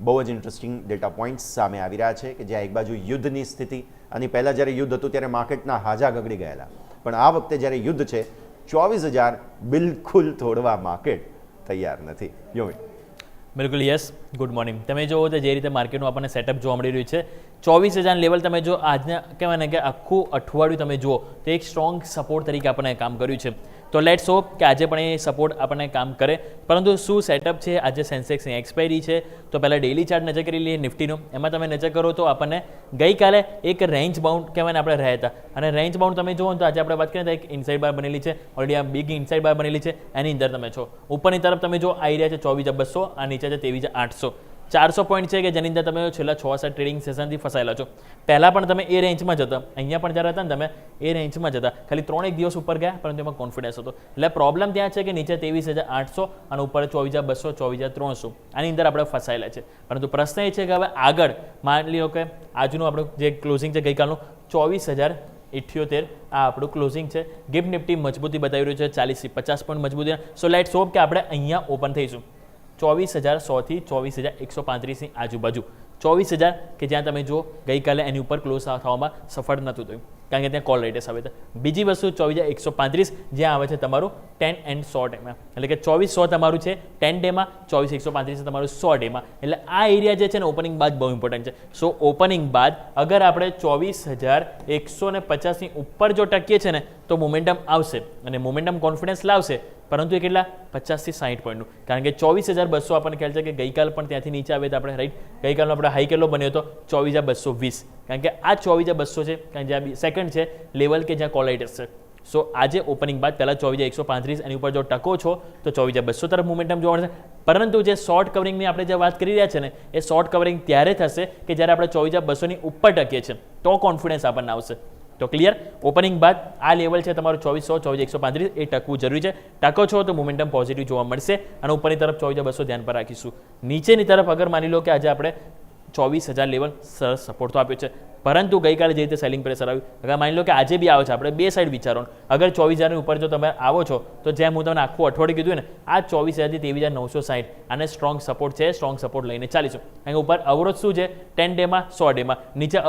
બહુ જ interesting data points સામે આવી રહ્યા છે કે જ્યાં એક બાજુ યુદ્ધની સ્થિતિ અને પહેલાં જ્યારે યુદ્ધ હતું ત્યારે માર્કેટના હાજા ગગડી ગયેલા, પણ આ વખતે જ્યારે યુદ્ધ છે 24,000 બિલકુલ તોડવા માર્કેટ તૈયાર નથી. યોમિત. બિલકુલ યસ, ગુડ મોર્નિંગ. તમે જુઓ તો જે રીતે માર્કેટનું આપણને સેટઅપ જોવા મળી રહ્યું છે, 24,000 લેવલ તમે જો આજના કહેવાય ને કે આખું અઠવાડિયું તમે જુઓ તો એક સ્ટ્રોંગ સપોર્ટ તરીકે આપણને કામ કર્યું છે. તો લેટ્સ હોપ કે આજે પણ એ સપોર્ટ આપણને કામ કરે. પરંતુ શું સેટઅપ છે, આજે સેન્સેક્સની એક્સપાયરી છે, તો પહેલાં ડેઇલી ચાર્ટ નજર કરી લઈએ નિફ્ટીનો. એમાં તમે નજર કરો તો આપણને ગઈકાલે એક રેન્જ બાઉન્ડ કહેવાય ને આપણે રહ્યા હતા, અને રેન્જ બાઉન્ડ તમે જુઓ તો આજે આપણે વાત કરીએ તો એક ઇનસાઇડ બાર બનેલી છે, ઓલરેડી આ બિગ ઇનસાઇડ બાર બનેલી છે. એની અંદર તમે છો ઉપરની તરફ તમે જો આવી રહ્યા છે 24,200, આ નીચે છે 23,800. 400 પોઈન્ટ છે કે જેની અંદર તમે છેલ્લા 6-7 ટ્રેડિંગ સેશનથી ફસાયેલા છો. પહેલાં પણ તમે એ રેન્જમાં જતા, અહીંયા પણ જ્યારે હતા ને તમે એ રેન્જમાં જતા, ખાલી 3 દિવસ ઉપર ગયા, પરંતુ એમાં કોન્ફિડન્સ હતો. એટલે પ્રોબ્લેમ ત્યાં છે કે નીચે 23,800 અને ઉપર 24,200, 24,300 આની અંદર આપણે ફસાયેલા છે. પરંતુ પ્રશ્ન એ છે કે હવે આગળ માની લો કે આજનું આપણું જે ક્લોઝિંગ છે ગઈકાલનું 24,078 આ આપણું ક્લોઝિંગ છે. ગિફ્ટ નિફ્ટી મજબૂતી બતાવી રહ્યું છે, 40 થી 50 પોઈન્ટ મજબૂતી. સો લેટ્સ હોપ કે આપણે અહીંયા ઓપન થઈશું 24,100 થી 24,135ની આજુબાજુ. 24,000 કે જ્યાં તમે જુઓ ગઈકાલે એની ઉપર ક્લોઝ થવામાં સફળ નહોતું થયું, કારણ કે ત્યાં કોલ રેટેસ આવે છે. બીજી વસ્તુ 24,135 જ્યાં આવે છે તમારું 10 and 100 ડેમાં, એટલે કે 24,100 તમારું છે 10 ડેમાં, 24,135 તમારું 100 ડેમાં. એટલે આ એરિયા જે છે ને ઓપનિંગ બાદ બહુ ઇમ્પોર્ટન્ટ છે. સો ઓપનિંગ બાદ અગર આપણે 24,150ની ઉપર જો ટકીએ છીએ ને તો મોમેન્ટમ આવશે, અને મોમેન્ટમ કોન્ફિડન્સ લાવશે. પરંતુ એ કેટલા 50 થી 60 પોઈન્ટનું, કારણ કે 24,200 આપણને ખ્યાલ છે કે ગઈકાલ પણ ત્યાંથી નીચે આવે તો આપણે રાઈટ. ગઈકાલનો આપણે હાઈ કેટલો બન્યો હતો 24,220, કારણ કે આ 24,200 છે, કારણ કે જ્યાં સેકન્ડ છે લેવલ કે જ્યાં કોલાઇટસ છે. સો આજે ઓપનિંગ બાદ પહેલાં 24,135 એની ઉપર જો ટકો છો તો 24,200 તરફ મોમેન્ટમ જોવા મળશે. પરંતુ જે શોર્ટ કવરિંગની આપણે જે વાત કરી રહ્યા છે ને એ શોર્ટ કવરિંગ ત્યારે થશે કે જ્યારે આપણે 24,200ની ઉપર ટકીએ છીએ, તો કોન્ફિડન્સ આપણને આવશે. તો ક્લિયર, ઓપનિંગ બાદ આ લેવલ છે તમારું 24,100, 24,135 એ ટકવું જરૂરી છે. ટકો છો તો મોમેન્ટમ પોઝિટિવ જોવા મળશે, અને ઉપરની તરફ 24,200 ધ્યાન પર રાખીશું. નીચેની તરફ અગર માની લો કે આજે આપણે 24,000 લેવલ સરસ સપોર્ટ તો આપ્યો છે, પરંતુ ગઈકાલે જે રીતે સેલિંગ પ્રેશર આવ્યું, અગર માની લો કે આજે બી આવે છે, આપણે બે સાઈડ વિચારો. અગર 24,000ની ઉપર જો તમે આવો છો તો જેમ હું તમને આખું અઠવાડિયું કીધું ને, આ 24,000 થી 23,960 આને સ્ટ્રોંગ સપોર્ટ છે, સ્ટ્રોંગ સપોર્ટ લઈને ચાલીશું. કારણ કે ઉપર અવરોધ શું છે 10 ડેમાં, 100 ડેમાં. નીચે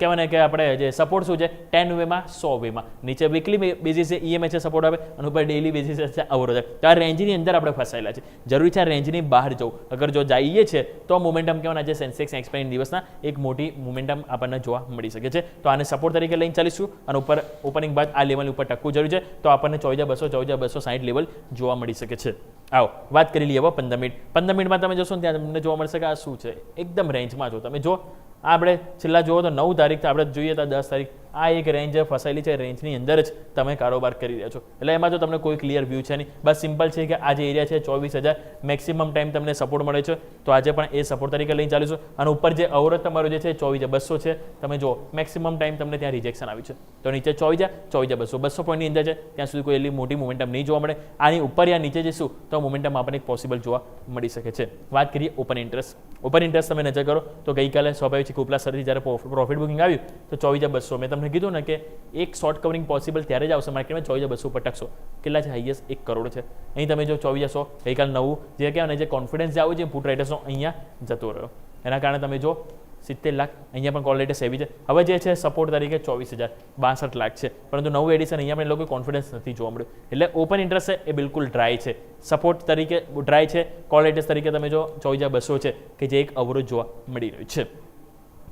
કહેવાય ને કે આપણે જે સપોર્ટ શું છે 10 વેમાં, 100 વેમાં. નીચે વીકલી બેઝિસે EMA સપોર્ટ આવે, અને ઉપર ડેઇલી બેઝિસે છે અવરોધ આવે. તો આ રેન્જની અંદર આપણે ફસાયેલા છે, જરૂરી છે આ રેન્જની બહાર જવું. અગર જો જઈએ છે તો મોમેન્ટમ કહેવાના છે સેન્સેક્સ એક્સપાયરી દિવસના એક મોટી મોમેન્ટમ આપણને જોવા મળી શકે છે. તો આને સપોર્ટ તરીકે લઈને ચાલીશું, અને ઉપર ઓપનિંગ બાદ આ લેવલ ઉપર ટકવું જરૂરી છે, તો આપણને 24,200, 24,260 લેવલ જોવા મળી શકે છે. આવો વાત કરી લઈએ હવે 15 મિનિટ. 15 મિનિટમાં તમે જોશો ને ત્યાં તમને જોવા મળશે કે આ શું છે, એકદમ રેન્જમાં જો તમે જો આપણે છેલ્લા જુઓ તો 9 તારીખ આપણે જોઈએ તો 10 તારીખ આ એક રેન્જ ફસાયેલી છે, રેન્જની અંદર જ તમે કારોબાર કરી રહ્યા છો. એટલે એમાં તો તમને કોઈ ક્લિયર વ્યૂ છે નહીં, બસ સિમ્પલ છે કે આ જે એરિયા છે 24,000 મેક્સિમમ ટાઈમ તમને સપોર્ટ મળે છે, તો આજે પણ એ સપોર્ટ તરીકે લઈને ચાલીશું. અને ઉપર જે અવરોધ તમારો જે છે 24,200 છે, તમે જો મેક્સિમમ ટાઈમ તમને ત્યાં રિજેક્શન આવી છે, તો નીચે 24,200 200 પોઈન્ટની અંદર છે, ત્યાં સુધી કોઈ એટલી મોટી મોમેન્ટમ નહીં જોવા મળે. આની ઉપર યા નીચે જઈશું તો મોમેન્ટમ આપણને એક પોસિબલ જોવા મળી શકે છે. વાત કરીએ ઓપન ઇન્ટરેસ્ટ. ઓપન ઇન્ટરેસ્ટ તમે નજર કરો તો ગઈકાલે સ્વાભાવિક છે ઉપલા સ્તરથી જ્યારે પ્રોફિટ બુકિંગ આવ્યું તો 24,200 મેં તમને કીધું ને કે એક શોર્ટ કવરિંગ પોસિબલ ત્યારે જ આવશે માર્કેટમાં 24,200 ઉપર ટકશો. કેટલા છે હાઈએસ્ટ 1 કરોડ છે. અહીં તમે જો 24,100 ગઈકાલ નવું જે કહેવાય ને જે કોન્ફિડન્સ જે આવ્યું છે પુટ રાઇટર્સનો અહીંયા જતો રહ્યો, એના કારણે તમે જો 70 લાખ અહીંયા પણ કોલ રેટેસ એવી છે. હવે જે છે સપોર્ટ તરીકે 24,062 લાખ છે, પરંતુ નવું એડિશન અહીંયા પણ એ લોકો કોન્ફિડન્સ નથી જોવા મળ્યું. એટલે ઓપન ઇન્ટરેસ્ટ છે એ બિલકુલ ડ્રાય છે, સપોર્ટ તરીકે ડ્રાય છે, કોલ રેટેસ તરીકે તમે જો 24,200 છે કે જે એક અવરોધ જોવા મળી રહ્યું છે.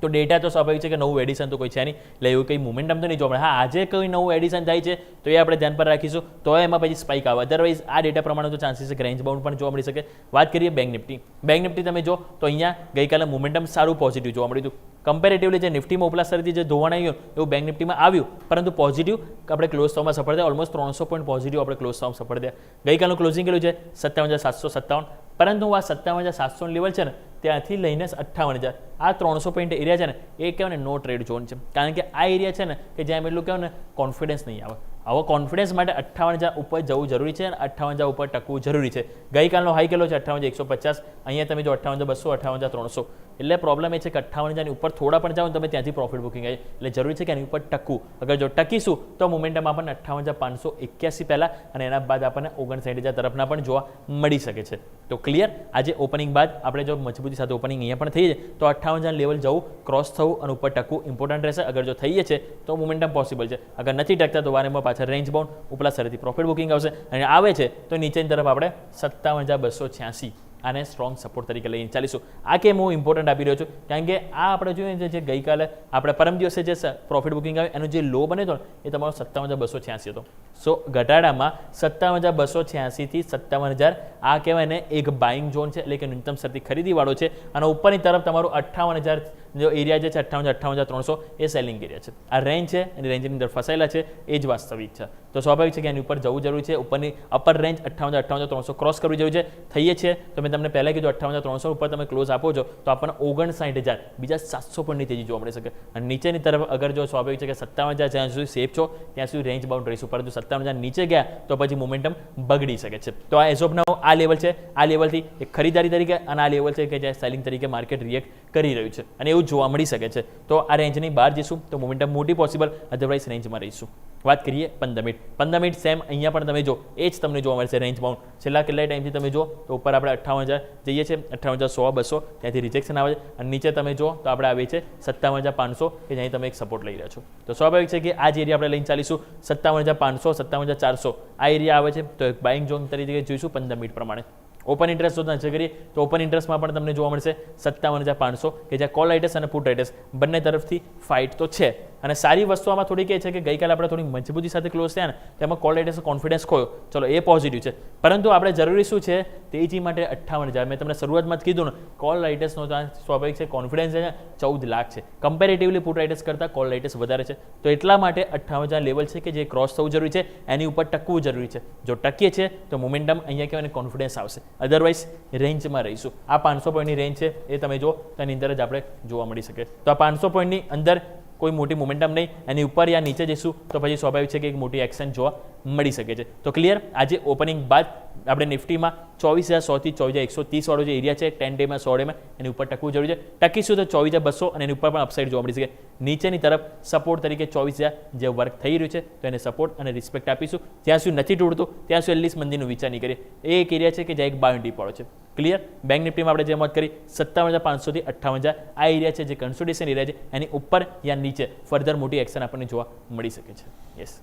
તો ડેટા તો સ્વાભાવિક છે કે નવું એડિશન તો કોઈ છે નહીં, એટલે એવું કંઈ મોમેન્ટમ તો નહીં જોવા મળે. હા, આજે કોઈ નવું એડિશન થાય છે તો એ આપણે ધ્યાન પર રાખીશું, તો એમાં પછી સ્પાઇક આવે. અધરવાઇઝ આ ડેટા પ્રમાણે તો ચાન્સીસ છે કે રેન્જ બાઉન્ડ પણ જોવા મળી શકે. વાત કરીએ બેંક નિફ્ટી. બેંક નિફ્ટી તમે જો તો અહીંયા ગઈકાલે મોમેન્ટમ સારું પોઝિટિવ જોવા મળ્યું હતું. કમ્પેરેટિવલી જે નિફ્ટીમાં ઉપલા સ્તરથી જે ધોવાણ આવ્યું એવું બેંક નિફ્ટીમાં આવ્યું, પરંતુ પોઝિટિવ આપણે ક્લોઝ થવામાં સફળ થયા. ઓલમોસ્ટ 300 પોઈન્ટ પોઝિટિવ આપણે ક્લોઝ થવામાં સફળ થયા. ગઈકાલનું ક્લોઝિંગ કેટલું છે 57,757, પરંતુ આ 57,700 લેવલ છે ને ત્યાંથી લઈને 58,000 આ 300 પોઈન્ટ એરિયા છે ને એ કહેવાય ને નો ટ્રેડ ઝોન છે, કારણ કે આ એરિયા છે ને કે જ્યાં એટલું કહેવાય ને કોન્ફિડન્સ નહીં આવે. આવો કોન્ફિડન્સ માટે 58,000 ઉપર જવું જરૂરી છે અને 58,000 ઉપર ટકવું જરૂરી છે. ગઈકાલનો હાઈ કેટલો છે 58,150, અહીંયા તમે જો 58,200, 58,300, એટલે પ્રોબ્લેમ એ છે કે 58,000 ઉપર થોડા પણ જાઓ ને તમે ત્યાંથી પ્રોફિટ બુકિંગ આવી એટલે જરૂરી છે કે એની ઉપર ટકવું. અગર જો ટકીશું તો મોમેન્ટમ આપણને 58,581 પહેલાં અને એના બાદ આપણને 59,000 તરફના પણ જોવા મળી શકે છે. તો ક્લિયર, આજે ઓપનિંગ બાદ આપણે જો મજબૂતી સાથે ઓપનિંગ અહીંયા પણ થઈ જાય તો 58,000 લેવલ જવું, ક્રોસ થવું અને ઉપર ટકવું ઇમ્પોર્ટન્ટ રહેશે. અગર જો થઈએ છે તો મોમેન્ટમ પોસિબલ છે. અગર નથી ટકતા તો વારેમાં પાછળ રેન્જ બાઉન્ડ ઉપલા સરેથી પ્રોફિટ બુકિંગ આવશે અને આવે છે તો નીચેની તરફ આપણે 57,286 આને સ્ટ્રોંગ સપોર્ટ તરીકે લઈને ચાલીશું. આ કેમ હું ઇમ્પોર્ટન્ટ આપી રહ્યો છું કારણ કે આ આપણે જોઈએ જે ગઈકાલે આપણે પરમ દિવસે જે પ્રોફિટ બુકિંગ આવે એનો જે લો બન્યો હતો એ તમારો 57,286 હતો. સો ઘટાડામાં 57,286 થી 57,000 આ કહેવાય ને એક બાઇંગ ઝોન છે એટલે કે ન્યૂનતમ શરતી ખરીદીવાળો છે અને ઉપરની તરફ તમારું 58,000 જો એરિયા જે છે 58,300 એ સેલિંગ એરિયા છે. આ રેન્જ છે અને રેન્જની અંદર ફસાયેલા છે એ જ વાસ્તવિક છે. તો સ્વાભાવિક છે કે એની ઉપર જવું જરૂરી છે. ઉપરની અપર રેન્જ 58,300 ક્રોસ કરવી જરૂરી છે. થઈએ છે તો મેં તમને પહેલાં કીધું 58,300 ઉપર તમે ક્લોઝ આપો છો તો આપણને 59,000 બીજા 700 પોઈન્ટની તેજી જોવા મળી શકે. અને નીચેની તરફ અગર જો સ્વાભાવિક છે કે 57,000 જ્યાં સુધી સેફ છો ત્યાં સુધી રેન્જ બાઉન્ડ રહીશું, પરંતુ 57,000 નીચે ગયા તો પછી મોમેન્ટમ બગડી શકે છે. તો આ એઝ ઓફ નાઉ આ લેવલ છે, આ લેવલથી એક ખરીદારી તરીકે અને આ લેવલ છે કે જ્યાં સેલિંગ તરીકે માર્કેટ રિએક્ટ કરી રહ્યું છે અને એવું જોવા મળી શકે છે. તો આ રેન્જની બહાર જઈશું તો મોમેન્ટમ મોટી પોસિબલ, અધરવાઇઝ રેન્જમાં રહીશું. વાત કરીએ 15 મિનિટ. 15 મિનિટ સેમ અહીંયા પણ તમે જો એ જ તમને જોવા મળશે રેન્જ બાઉન્ડ. છેલ્લા કેટલાય ટાઈમથી તમે જો તો ઉપર આપણે 58,000 જઈએ છીએ, 58,100, 200 ત્યાંથી રિજેક્શન આવે છે અને નીચે તમે જો તો આપણે આવીએ છીએ 57,500 કે જ્યાં તમે એક સપોર્ટ લઈ રહ્યા છો. તો સ્વાભાવિક છે કે આ જ એરિયા આપણે લઈને ચાલીશું 57,500, 57,400 આ એરિયા આવે છે તો એક બાઇંગ ઝોન તરીકે જોઈશું 15 મિનિટ પ્રમાણે. ઓપન ઇન્ટરેસ્ટ જો નજર કરીએ તો ઓપન ઇન્ટરેસ્ટમાં પણ તમને જોવા મળશે 57,500 કે જ્યાં કોલ રાઇટર્સ અને પુટ રાઇટર્સ બંને તરફથી ફાઇટ તો છે. અને સારી વસ્તુ આમાં થોડી કહે છે કે ગઈકાલે આપણે થોડી મજબૂતી સાથે ક્લોઝ થયા ને તેમાં કોલ રાઇટર્સ કોન્ફિડન્સ ખોયો, ચલો એ પોઝિટિવ છે, પરંતુ આપણે જરૂરી શું છે તેજી માટે 58,000 મેં તમને શરૂઆતમાં જ કીધું ને કોલ રાઇટર્સનો સ્વાભાવિક છે કોન્ફિડન્સ છે 14 લાખ છે, કમ્પેરેટિવલી પુટ રાઇટર્સ કરતાં કોલ રાઇટર્સ વધારે છે. તો એટલા માટે 58,000 લેવલ છે કે જે ક્રોસ થવું જરૂરી છે, એની ઉપર ટકવું જરૂરી છે. જો ટકીએ છે તો મોમેન્ટમ અહીંયા કહેવાય કોન્ફિડન્સ આવશે, અધરવાઇઝ રેન્જમાં રહીશું. આ 500 પોઈન્ટની રેન્જ છે એ તમે જો તેની અંદર જ આપણે જોવા મળી શકે. તો આ 500 પોઈન્ટની અંદર કોઈ મોટી મોમેન્ટમ નહીં, એની ઉપર યા નીચે જઈશું તો પછી સ્વાભાવિક છે કે એક મોટી એક્શન જોવા મળી શકે છે. તો ક્લિયર, આજે ઓપનિંગ બાદ આપણે નિફ્ટીમાં 24,100 થી 24,130 વાળો જે એરિયા છે 10 ડેમાં 100 ડેમાં એની ઉપર ટકવું જરૂરી છે. ટકીશું તો 24,200 અને એની ઉપર પણ અપસાઇડ જોવા મળી શકે. નીચેની તરફ સપોર્ટ તરીકે 24,000 જે વર્ક થઈ રહ્યું છે તો એને સપોર્ટ અને રિસ્પેક્ટ આપીશું. જ્યાં સુધી નથી તૂટતું ત્યાં સુધી એટલીસ્ટ મંદીનો વિચાર નહીં કરીએ. એ એક એરિયા છે કે જ્યાં એક બાય ડીપ વાળો છે. ક્લિયર, બેંક નિફ્ટીમાં આપણે જે મોત કરી 57,500 થી 58,000 આ એરિયા છે જે કન્સોલિડેશન એરિયા છે, એની ઉપર યા નીચે ફર્ધર મોટી એક્શન આપણને જોવા મળી શકે છે. યસ,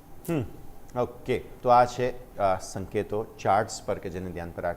ઓકે, તો આ છે સંકેતો ચાર્ટ્સ પર કે જેને ધ્યાન પર રાખી